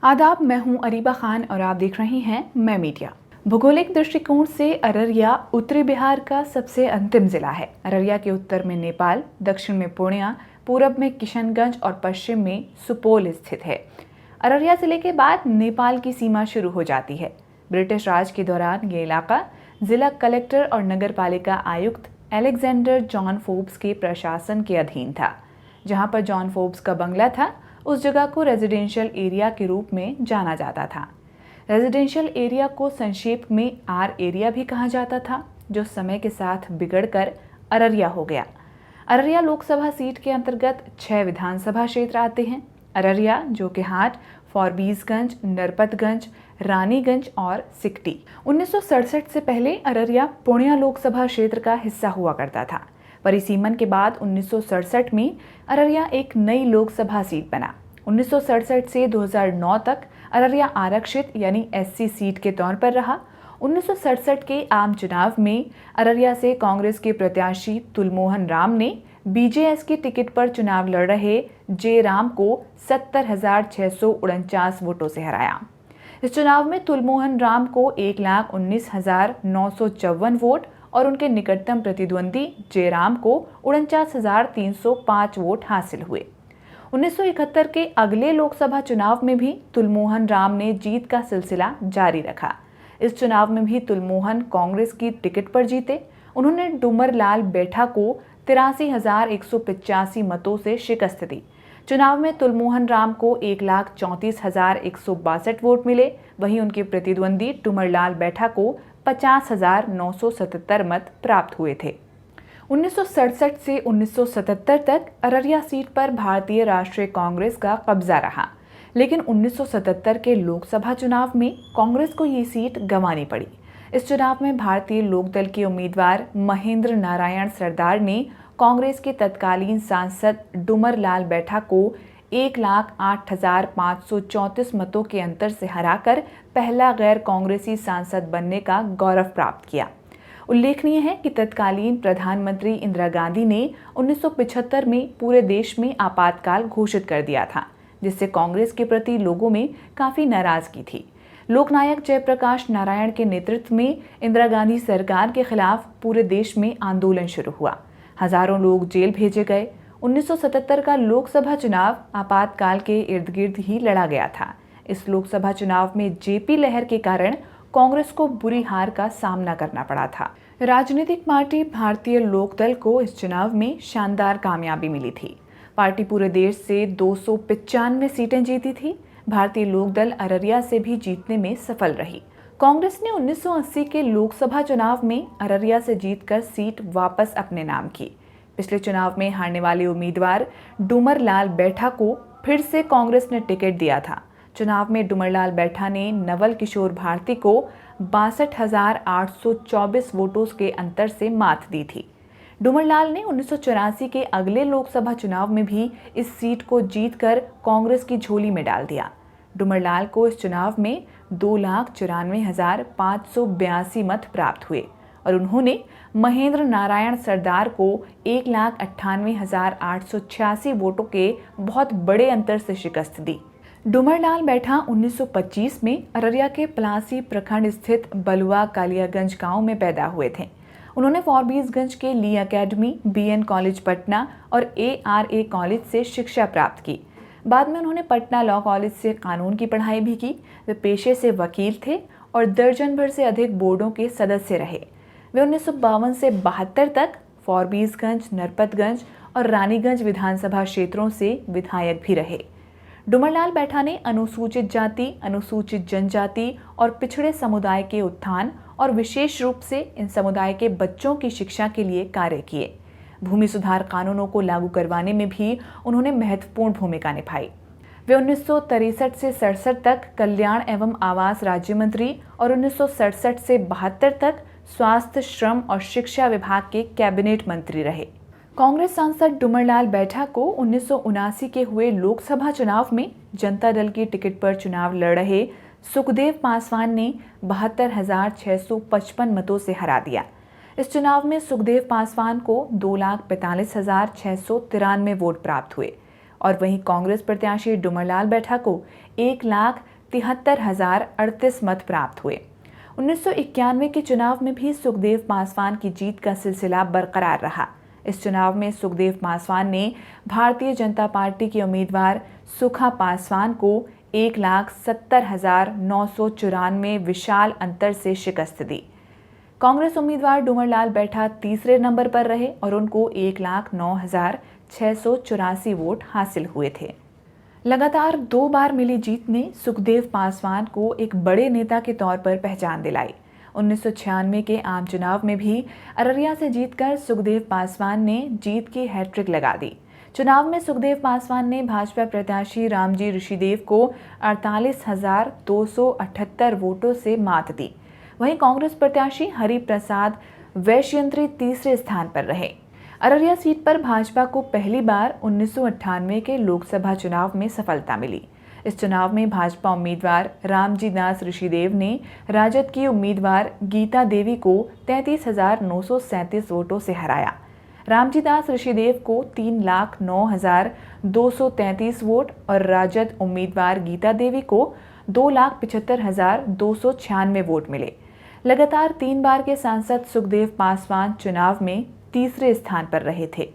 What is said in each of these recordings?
आदाब, मैं हूं अरीबा खान और आप देख रहे हैं मैं मीडिया। भौगोलिक दृष्टिकोण से अररिया उत्तरी बिहार का सबसे अंतिम जिला है। अररिया के उत्तर में नेपाल, दक्षिण में पूर्णिया, पूरब में किशनगंज और पश्चिम में सुपौल स्थित है। अररिया जिले के बाद नेपाल की सीमा शुरू हो जाती है। ब्रिटिश राज के दौरान ये इलाका जिला कलेक्टर और नगर पालिका आयुक्त अलेक्जेंडर जॉन फोर्ब्स के प्रशासन के अधीन था। जहां पर जॉन फोर्ब्स का बंगला था, उस जगह को रेजिडेंशियल एरिया के रूप में जाना जाता था। रेजिडेंशियल एरिया को संक्षेप में आर एरिया भी कहा जाता था, जो समय के साथ बिगड़कर अररिया हो गया। अररिया लोकसभा सीट के अंतर्गत 6 विधानसभा क्षेत्र आते हैं। अररिया, जोकीहाट, फॉरबिसगंज, नरपतगंज, रानीगंज और सिकटी। 1967 से पहले अररिया पूर्णिया लोकसभा क्षेत्र का हिस्सा हुआ करता था। परिसीमन के बाद 1967 में अररिया एक नई लोकसभा सीट बना। 1967 से 2009 तक अररिया आरक्षित यानी एससी सीट के तौर पर रहा। 1967 के आम चुनाव में अररिया से कांग्रेस के प्रत्याशी तुलमोहन राम ने बीजेएस के टिकट पर चुनाव लड़ रहे जे राम को 70,649 वोटों से हराया। इस चुनाव में तुलमोहन राम को 1,19,954 वोट और उनके निकटतम प्रतिद्वंदी जयराम को 49,305 वोट हासिल हुए। 1971 के अगले लोकसभा चुनाव में भी तुलमोहन राम ने जीत का सिलसिला जारी रखा। इस चुनाव में भी तुलमोहन कांग्रेस की टिकट पर जीते। उन्होंने डूमरलाल बैठा को 83,185 मतों से शिकस्त दी। चुनाव में तुलमोहन राम को 1,34,162 वोट मिले। वहीं उनके प्रतिद्वंदी डूमरलाल बैठा को 50,977 मत प्राप्त हुए थे। 1967 से 1977 तक अररिया सीट पर भारतीय राष्ट्रीय कांग्रेस का कब्जा रहा, लेकिन 1977 के लोकसभा चुनाव में कांग्रेस को ये सीट गंवानी पड़ी। इस चुनाव में भारतीय लोकदल के उम्मीदवार महेंद्र नारायण सरदार ने कांग्रेस के तत्कालीन सांसद डूमरलाल बैठा को 1,08,534 मतों के अंतर से हराकर पहला गैर कांग्रेसी सांसद बनने का गौरव प्राप्त किया। उल्लेखनीय है कि तत्कालीन प्रधानमंत्री इंदिरा गांधी ने 1975 में पूरे देश में आपातकाल घोषित कर दिया था, जिससे कांग्रेस के प्रति लोगों में काफी नाराजगी थी। लोकनायक जयप्रकाश नारायण के नेतृत्व में इंदिरा गांधी सरकार के खिलाफ पूरे देश में आंदोलन शुरू हुआ। हजारों लोग जेल भेजे गए। 1977 का लोकसभा चुनाव आपातकाल के इर्द गिर्द ही लड़ा गया था। इस लोकसभा चुनाव में जेपी लहर के कारण कांग्रेस को बुरी हार का सामना करना पड़ा था। राजनीतिक पार्टी भारतीय लोकदल को इस चुनाव में शानदार कामयाबी मिली थी। पार्टी पूरे देश से 295 सीटें जीती थी। भारतीय लोकदल अररिया से भी जीतने में सफल रही। कांग्रेस ने 1980 के लोकसभा चुनाव में अररिया से जीतकर सीट वापस अपने नाम की। पिछले चुनाव में हारने वाले उम्मीदवार डूमरलाल बैठा को फिर से कांग्रेस ने टिकट दिया था। चुनाव में डूमरलाल बैठा ने नवल किशोर भारती को 62,824 वोटों के अंतर से मात दी थी। डूमरलाल ने 1984 के अगले लोकसभा चुनाव में भी इस सीट को जीतकर कांग्रेस की झोली में डाल दिया। डूमरलाल को इस चुनाव में 2,94,582 मत प्राप्त हुए और उन्होंने महेंद्र नारायण सरदार को 1,98,886 वोटों के बहुत बड़े अंतर से शिकस्त दी। डूमरलाल बैठा 1925 में अररिया के पलासी प्रखंड स्थित बलुआ कालियागंज गांव में पैदा हुए थे। उन्होंने फॉरबिसगंज के ली एकेडमी, बीएन कॉलेज पटना और एआरए कॉलेज से शिक्षा प्राप्त की। बाद में उन्होंने पटना लॉ कॉलेज से कानून की पढ़ाई भी की। वे पेशे से वकील थे और दर्जन भर से अधिक बोर्डों के सदस्य रहे। वे 1952 से 72 तक फॉरबिसगंज, नरपतगंज और रानीगंज विधानसभा क्षेत्रों से विधायक भी रहे। डूमरलाल बैठा ने अनुसूचित जाति, अनुसूचित जनजाति और पिछड़े समुदाय के उत्थान और विशेष रूप से इन समुदाय के बच्चों की शिक्षा के लिए कार्य किए। भूमि सुधार कानूनों को लागू करवाने में भी उन्होंने महत्वपूर्ण भूमिका निभाई। वे 1963 से 67 तक कल्याण एवं आवास राज्य मंत्री और 1967 से 72 तक स्वास्थ्य, श्रम और शिक्षा विभाग के कैबिनेट मंत्री रहे। कांग्रेस सांसद डूमरलाल बैठा को 1979 के हुए लोकसभा चुनाव में जनता दल की टिकट पर चुनाव लड़ रहे सुखदेव पासवान ने 72,655 मतों से हरा दिया। इस चुनाव में सुखदेव पासवान को 2,45,693 वोट प्राप्त हुए और वहीं कांग्रेस प्रत्याशी डूमरलाल बैठा को 73,038 मत प्राप्त हुए। 1991 के चुनाव में भी सुखदेव पासवान की जीत का सिलसिला बरकरार रहा। इस चुनाव में सुखदेव पासवान ने भारतीय जनता पार्टी के उम्मीदवार सुखा पासवान को 1,70,994 विशाल अंतर से शिकस्त दी। कांग्रेस उम्मीदवार डूमरलाल बैठा तीसरे नंबर पर रहे और उनको 1,09,684 वोट हासिल हुए थे। लगातार 2 बार मिली जीत ने सुखदेव पासवान को एक बड़े नेता के तौर पर पहचान दिलाई। 1996 के आम चुनाव में भी अररिया से जीतकर सुखदेव पासवान ने जीत की हैट्रिक लगा दी। चुनाव में सुखदेव पासवान ने भाजपा प्रत्याशी रामजी ऋषिदेव को 48,278 वोटों से मात दी। वहीं कांग्रेस प्रत्याशी हरिप्रसाद वैश्यंत्री तीसरे स्थान पर रहे। अररिया सीट पर भाजपा को पहली बार 1998 के लोकसभा चुनाव में सफलता मिली। इस चुनाव में भाजपा उम्मीदवार रामजी दास ऋषिदेव ने राजद की उम्मीदवार गीता देवी को 33,937 वोटों से हराया। रामजी दास ऋषिदेव को 3,09,233 वोट और राजद उम्मीदवार गीता देवी को 2,75,296 वोट मिले। लगातार 3 बार के सांसद सुखदेव पासवान चुनाव में तीसरे स्थान पर रहे थे।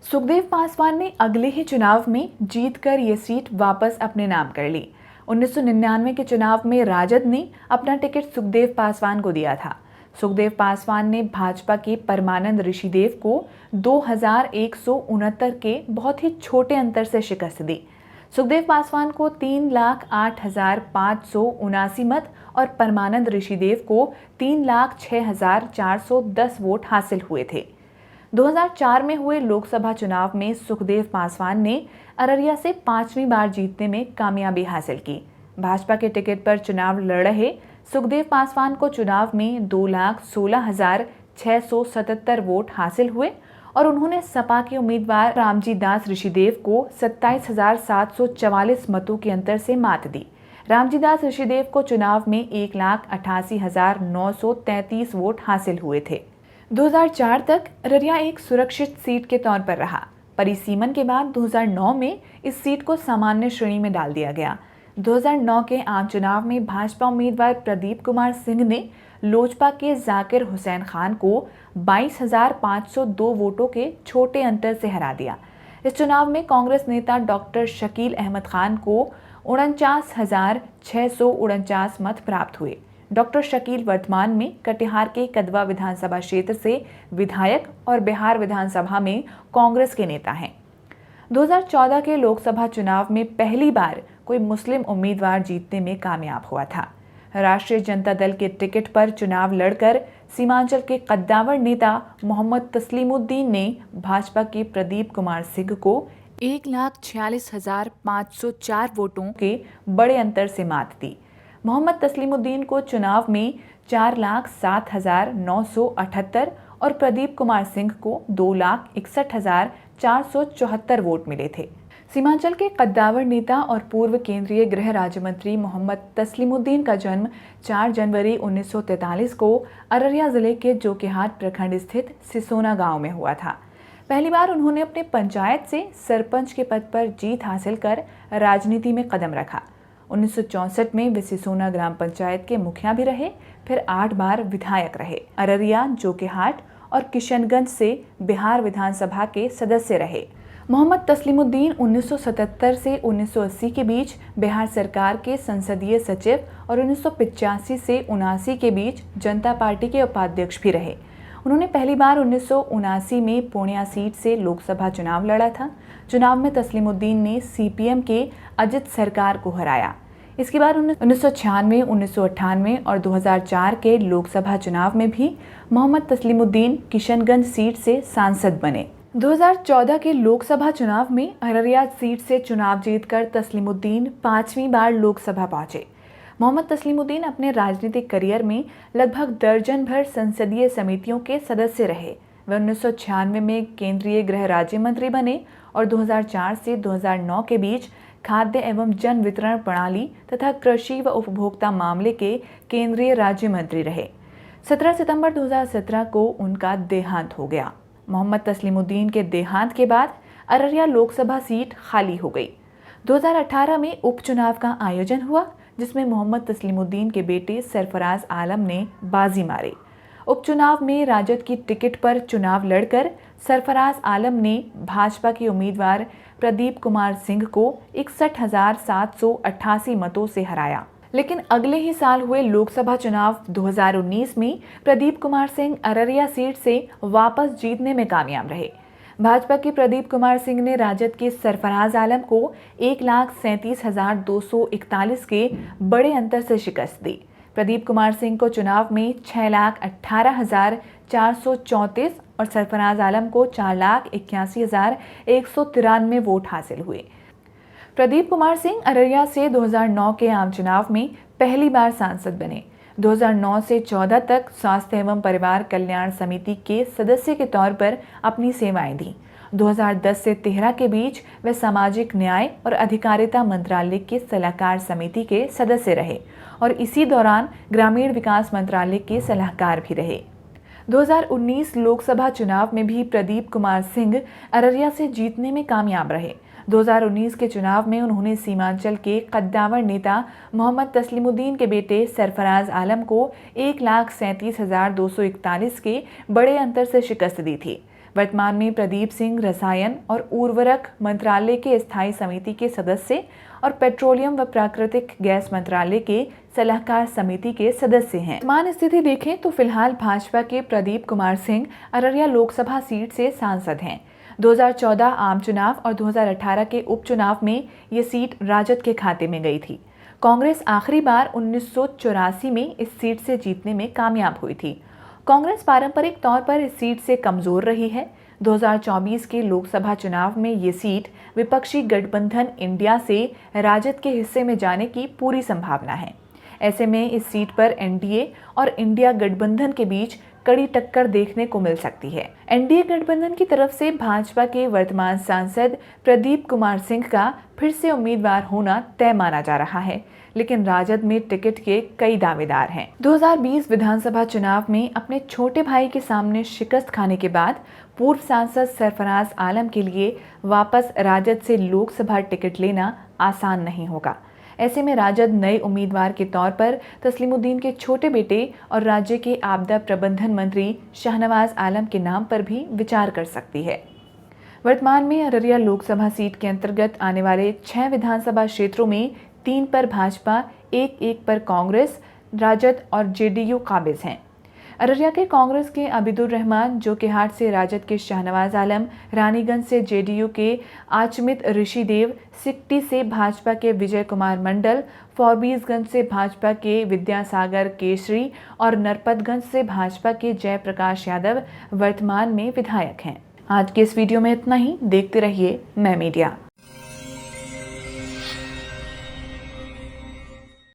सुखदेव पासवान ने अगले ही चुनाव में जीतकर ये सीट वापस अपने नाम कर ली। 1999 के चुनाव में राजद ने अपना टिकट सुखदेव पासवान को दिया था। सुखदेव पासवान ने भाजपा के परमानंद ऋषिदेव को 2,169 के बहुत ही छोटे अंतर से शिकस्त दी। सुखदेव पासवान को 3,08,579 मत और परमानंद ऋषिदेव को 3,06,410 वोट हासिल हुए थे। 2004 में हुए लोकसभा चुनाव में सुखदेव पासवान ने अररिया से 5वीं बार जीतने में कामयाबी हासिल की। भाजपा के टिकट पर चुनाव लड़ रहे सुखदेव पासवान को चुनाव में 2,16,677 वोट हासिल हुए और उन्होंने सपा के उम्मीदवार रामजी दास ऋषिदेव को 27,744 मतों के अंतर से मात दी। रामजी दास ऋषिदेव को चुनाव में 1,88,933 वोट हासिल हुए थे। 2004 तक अररिया एक सुरक्षित सीट के तौर पर रहा। परिसीमन के बाद 2009 में इस सीट को सामान्य श्रेणी में डाल दिया गया। 2009 के आम चुनाव में भाजपा उम्मीदवार प्रदीप कुमार सिंह ने लोजपा के जाकिर हुसैन खान को 22,502 वोटों के छोटे अंतर से हरा दिया। इस चुनाव में कांग्रेस नेता डॉक्टर शकील अहमद खान को 49,649 मत प्राप्त हुए। डॉक्टर शकील वर्तमान में कटिहार के कदवा विधानसभा क्षेत्र से विधायक और बिहार विधानसभा में कांग्रेस के नेता हैं। 2014 के लोकसभा चुनाव में पहली बार कोई मुस्लिम उम्मीदवार जीतने में कामयाब हुआ था। राष्ट्रीय जनता दल के टिकट पर चुनाव लड़कर सीमांचल के कद्दावर नेता मोहम्मद तस्लीमुद्दीन ने भाजपा के प्रदीप कुमार सिंह को 1,46,504 वोटों के बड़े अंतर से मात दी। मोहम्मद तस्लीमुद्दीन को चुनाव में 4,07,978 और प्रदीप कुमार सिंह को 2,61,474 वोट मिले थे। सीमांचल के कद्दावर नेता और पूर्व केंद्रीय गृह राज्य मंत्री मोहम्मद तस्लीमुद्दीन का जन्म 4 जनवरी 1943 को अररिया जिले के जोकीहाट प्रखंड स्थित सिसोना गांव में हुआ था। पहली बार उन्होंने अपने पंचायत से सरपंच के पद पर जीत हासिल कर राजनीति में कदम रखा। 1964 में वे सिसोना ग्राम पंचायत के मुखिया भी रहे, फिर 8 बार विधायक रहे। अररिया, जोकीहाट और किशनगंज से बिहार विधानसभा के सदस्य रहे। मोहम्मद तस्लीमुद्दीन 1977 से 1980 के बीच बिहार सरकार के संसदीय सचिव और 1985 से 1979 के बीच जनता पार्टी के उपाध्यक्ष भी रहे। उन्होंने पहली बार 1979 में पूर्णिया सीट से लोकसभा चुनाव लड़ा था। चुनाव में तस्लीमुद्दीन ने सीपीएम के अजित सरकार को हराया। इसके बाद 1996, 1998 और 2004 के लोकसभा चुनाव में भी मोहम्मद तस्लीमुद्दीन किशनगंज सीट से सांसद बने। 2014 के लोकसभा चुनाव में अररिया सीट से चुनाव जीतकर तस्लीमुद्दीन 5वीं बार लोकसभा पहुंचे। मोहम्मद तस्लीमुद्दीन अपने राजनीतिक करियर में लगभग दर्जन भर संसदीय समितियों के सदस्य रहे। वे 1996 में केंद्रीय गृह राज्य मंत्री बने और 2004 से 2009 के बीच खाद्य एवं जन वितरण प्रणाली तथा कृषि व उपभोक्ता मामले के केंद्रीय राज्य मंत्री रहे। 17 सितंबर 2017 को उनका देहांत हो गया। मोहम्मद तस्लीमुद्दीन के देहांत के बाद अररिया लोकसभा सीट खाली हो गई। 2018 में उपचुनाव का आयोजन हुआ, जिसमें मोहम्मद तस्लीमुद्दीन के बेटे सरफराज आलम ने बाजी मारी। उपचुनाव में राजद की टिकट पर चुनाव लड़कर सरफराज आलम ने भाजपा के उम्मीदवार प्रदीप कुमार सिंह को 61,788 मतों से हराया। लेकिन अगले ही साल हुए लोकसभा चुनाव 2019 में प्रदीप कुमार सिंह अररिया सीट से वापस जीतने में कामयाब रहे। भाजपा के प्रदीप कुमार सिंह ने राजद के सरफराज आलम को 1,37,241 के बड़े अंतर से शिकस्त दी। प्रदीप कुमार सिंह को चुनाव में 6,18,434 और सरफराज आलम को 4,81,193 वोट हासिल हुए। प्रदीप कुमार सिंह अररिया से 2009 के आम चुनाव में पहली बार सांसद बने। 2009 से 14 तक स्वास्थ्य एवं परिवार कल्याण समिति के सदस्य के तौर पर अपनी सेवाएं दी। 2010 से 13 के बीच वे सामाजिक न्याय और अधिकारिता मंत्रालय के सलाहकार समिति के सदस्य रहे और इसी दौरान ग्रामीण विकास मंत्रालय के सलाहकार भी रहे। 2019 लोकसभा चुनाव में भी प्रदीप कुमार सिंह अररिया से जीतने में कामयाब रहे। 2019 के चुनाव में उन्होंने सीमांचल के कद्दावर नेता मोहम्मद तस्लीमुद्दीन के बेटे सरफराज आलम को 1,37,241 के बड़े अंतर से शिकस्त दी थी। वर्तमान में प्रदीप सिंह रसायन और उर्वरक मंत्रालय के स्थायी समिति के सदस्य और पेट्रोलियम व प्राकृतिक गैस मंत्रालय के सलाहकार समिति के सदस्य हैं। वर्तमान स्थिति देखें तो फिलहाल भाजपा के प्रदीप कुमार सिंह अररिया लोकसभा सीट से सांसद हैं। 2014 आम चुनाव और 2018 के उपचुनाव में ये सीट राजद के खाते में गई थी। कांग्रेस आखिरी बार 1984 में इस सीट से जीतने में कामयाब हुई थी। कांग्रेस पारंपरिक तौर पर इस सीट से कमजोर रही है। 2024 के लोकसभा चुनाव में ये सीट विपक्षी गठबंधन इंडिया से राजद के हिस्से में जाने की पूरी संभावना है। ऐसे में इस सीट पर एनडीए और इंडिया गठबंधन के बीच कड़ी टक्कर देखने को मिल सकती है। एनडीए गठबंधन की तरफ से भाजपा के वर्तमान सांसद प्रदीप कुमार सिंह का फिर से उम्मीदवार होना तय माना जा रहा है, लेकिन राजद में टिकट के कई दावेदार हैं। 2020 विधानसभा चुनाव में अपने छोटे भाई के सामने शिकस्त खाने के बाद पूर्व सांसद सरफराज आलम के लिए वापस राजद से लोकसभा टिकट लेना आसान नहीं होगा। ऐसे में राजद नए उम्मीदवार के तौर पर तस्लीमुद्दीन के छोटे बेटे और राज्य के आपदा प्रबंधन मंत्री शाहनवाज आलम के नाम पर भी विचार कर सकती है। वर्तमान में अररिया लोकसभा सीट के अंतर्गत आने वाले 6 विधानसभा क्षेत्रों में 3 पर भाजपा, 1 पर कांग्रेस, राजद और जेडीयू काबिज हैं। अररिया के कांग्रेस के अबिदुर रहमान, जोकीहाट से राजद के शाहनवाज आलम, रानीगंज से जेडीयू के आचमित ऋषिदेव, सिकटी से भाजपा के विजय कुमार मंडल, फॉरबिसगंज से भाजपा के विद्यासागर केसरी और नरपतगंज से भाजपा के जयप्रकाश यादव वर्तमान में विधायक हैं। आज के इस वीडियो में इतना ही। देखते रहिए मैं मीडिया।